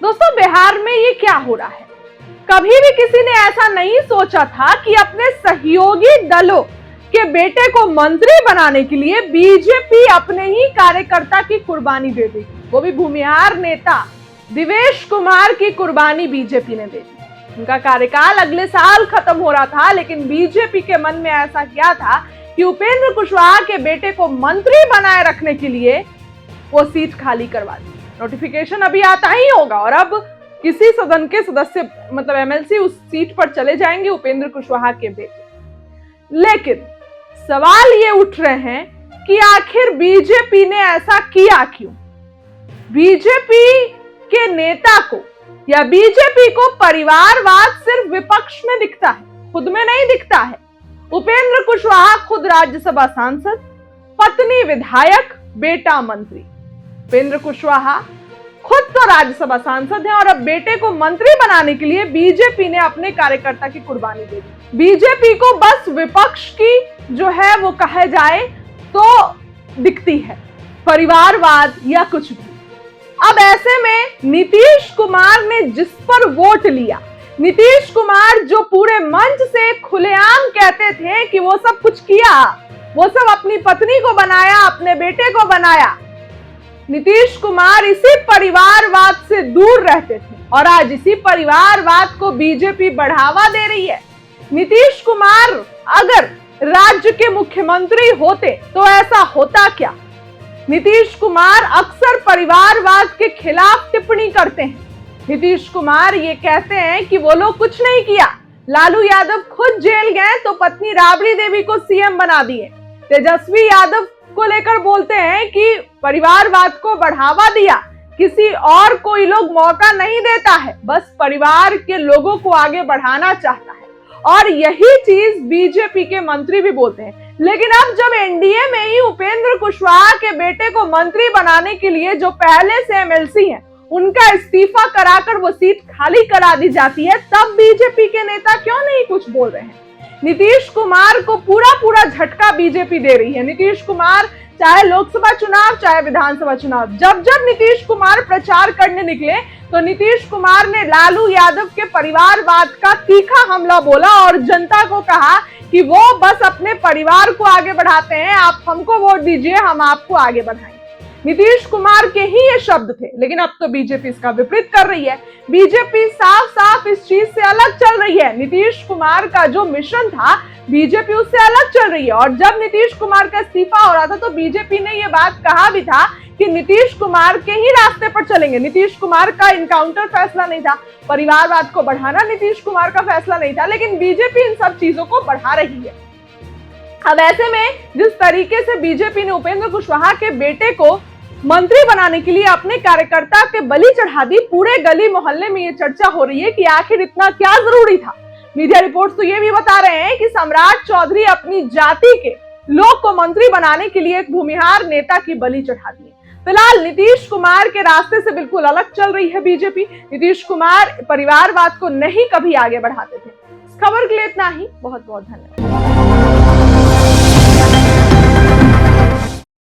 दोस्तों, बिहार में ये क्या हो रहा है? कभी भी किसी ने ऐसा नहीं सोचा था कि अपने सहयोगी दलों के बेटे को मंत्री बनाने के लिए बीजेपी अपने ही कार्यकर्ता की कुर्बानी दे देगी। वो भी भूमिहार नेता दिवेश कुमार की कुर्बानी बीजेपी ने दे दी। उनका कार्यकाल अगले साल खत्म हो रहा था, लेकिन बीजेपी के मन में ऐसा क्या था कि उपेंद्र कुशवाहा के बेटे को मंत्री बनाए रखने के लिए वो सीट खाली करवा दी। नोटिफिकेशन अभी आता ही होगा और अब किसी सदन के सदस्य मतलब एमएलसी उस सीट पर चले जाएंगे, उपेंद्र कुशवाहा के बेटे। लेकिन सवाल ये उठ रहे हैं कि आखिर बीजेपी ने ऐसा किया क्यों? बीजेपी के नेता को या बीजेपी को परिवारवाद सिर्फ विपक्ष में दिखता है, खुद में नहीं दिखता है। उपेंद्र कुशवाहा खुद राज्यसभा सांसद, पत्नी विधायक, बेटा मंत्री। उपेंद्र कुशवाहा खुद तो राज्यसभा सांसद हैं और अब बेटे को मंत्री बनाने के लिए बीजेपी ने अपने कार्यकर्ता की कुर्बानी दे दी। बीजेपी को बस विपक्ष की जो है वो कहा जाए तो दिखती है, परिवारवाद या कुछ भी। अब ऐसे में नीतीश कुमार ने जिस पर वोट लिया, नीतीश कुमार जो पूरे मंच से खुलेआम कहते थे कि वो सब कुछ किया, वो सब अपनी पत्नी को बनाया, अपने बेटे को बनाया, नीतीश कुमार इसी परिवारवाद से दूर रहते थे और आज इसी परिवारवाद को बीजेपी बढ़ावा दे रही है। नीतीश कुमार अगर राज्य के मुख्यमंत्री होते तो ऐसा होता क्या? नीतीश कुमार अक्सर परिवारवाद के खिलाफ टिप्पणी करते हैं। नीतीश कुमार ये कहते हैं कि वो लोग कुछ नहीं किया, लालू यादव खुद जेल गए तो पत्नी राबड़ी देवी को सीएम बना दिए। तेजस्वी यादव को लेकर बोलते हैं कि परिवारवाद को बढ़ावा दिया, किसी और कोई लोग मौका नहीं देता है, बस परिवार के लोगों को आगे बढ़ाना चाहता है। और यही चीज बीजेपी के मंत्री भी बोलते हैं। लेकिन अब जब एनडीए में ही उपेंद्र कुशवाहा के बेटे को मंत्री बनाने के लिए जो पहले से एमएलसी हैं, उनका इस्तीफा कराकर वो सीट खाली करा दी जाती है, तब बीजेपी के नेता क्यों नहीं कुछ बोल रहे हैं? नीतीश कुमार को पूरा झटका बीजेपी दे रही है। नीतीश कुमार चाहे लोकसभा चुनाव चाहे विधानसभा चुनाव, जब नीतीश कुमार प्रचार करने निकले तो नीतीश कुमार ने लालू यादव के परिवारवाद का तीखा हमला बोला और जनता को कहा कि वो बस अपने परिवार को आगे बढ़ाते हैं, आप हमको वोट दीजिए, हम आपको आगे बढ़ाएंगे। नीतीश कुमार के ही ये शब्द थे, लेकिन अब तो बीजेपी इसका विपरीत कर रही है। बीजेपी साफ साफ इस चीज से अलग चल रही है। नीतीश कुमार का जो मिशन था, बीजेपी उससे अलग चल रही है। और जब नीतीश कुमार का इस्तीफा हो रहा था तो बीजेपी ने ये बात कहा भी था कि नीतीश कुमार के ही रास्ते पर चलेंगे। नीतीश कुमार का इनकाउंटर फैसला नहीं था, परिवारवाद को बढ़ाना नीतीश कुमार का फैसला नहीं था, लेकिन बीजेपी इन सब चीजों को बढ़ा रही है। अब ऐसे में जिस तरीके से बीजेपी ने उपेंद्र कुशवाहा के बेटे को मंत्री बनाने के लिए अपने कार्यकर्ता के बलि चढ़ा दी, पूरे गली मोहल्ले में ये चर्चा हो रही है कि आखिर इतना क्या जरूरी था। मीडिया रिपोर्ट्स तो ये भी बता रहे हैं कि सम्राट चौधरी अपनी जाति के लोग को मंत्री बनाने के लिए एक भूमिहार नेता की बलि चढ़ा दी। फिलहाल नीतीश कुमार के रास्ते से बिल्कुल अलग चल रही है बीजेपी। नीतीश कुमार परिवारवाद को नहीं कभी आगे बढ़ाते थे। इस खबर के लिए इतना ही। बहुत बहुत धन्यवाद।